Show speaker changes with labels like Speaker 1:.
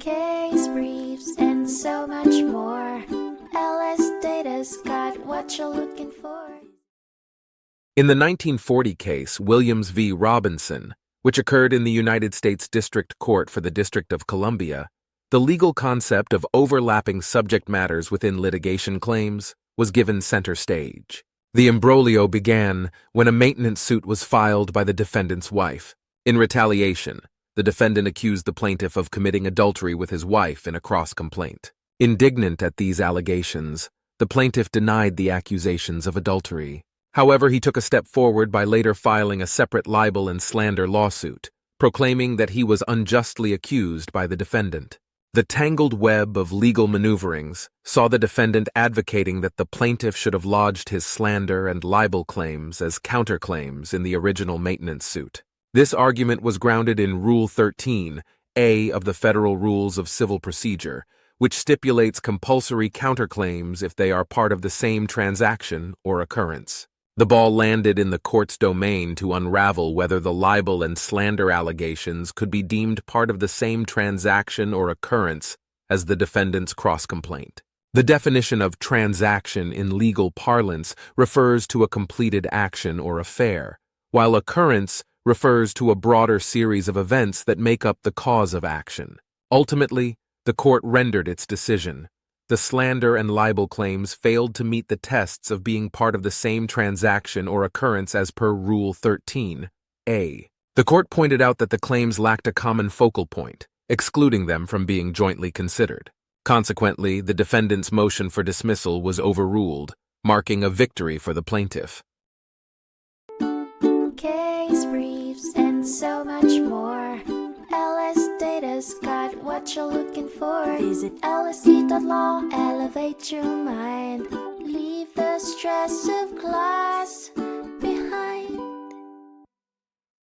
Speaker 1: case briefs, and so much more. LSData's got what you're looking for.
Speaker 2: In the 1940 case, Williams v. Robinson, which occurred in the United States District Court for the District of Columbia, the legal concept of overlapping subject matters within litigation claims was given center stage. The imbroglio began when a maintenance suit was filed by the defendant's wife. In retaliation, the defendant accused the plaintiff of committing adultery with his wife in a cross-complaint. Indignant at these allegations, the plaintiff denied the accusations of adultery. However, he took a step forward by later filing a separate libel and slander lawsuit, proclaiming that he was unjustly accused by the defendant. The tangled web of legal maneuverings saw the defendant advocating that the plaintiff should have lodged his slander and libel claims as counterclaims in the original maintenance suit. This argument was grounded in Rule 13A of the Federal Rules of Civil Procedure, which stipulates compulsory counterclaims if they are part of the same transaction or occurrence. The ball landed in the court's domain to unravel whether the libel and slander allegations could be deemed part of the same transaction or occurrence as the defendant's cross-complaint. The definition of transaction in legal parlance refers to a completed action or affair, while occurrence refers to a broader series of events that make up the cause of action. Ultimately, the court rendered its decision. The slander and libel claims failed to meet the tests of being part of the same transaction or occurrence as per Rule 13A. The court pointed out that the claims lacked a common focal point, excluding them from being jointly considered. Consequently, the defendant's motion for dismissal was overruled, marking a victory for the plaintiff.
Speaker 1: Case briefs, and so much more. LSData's got what you're looking for. Visit lsd.law, elevate your mind, leave the stress of class.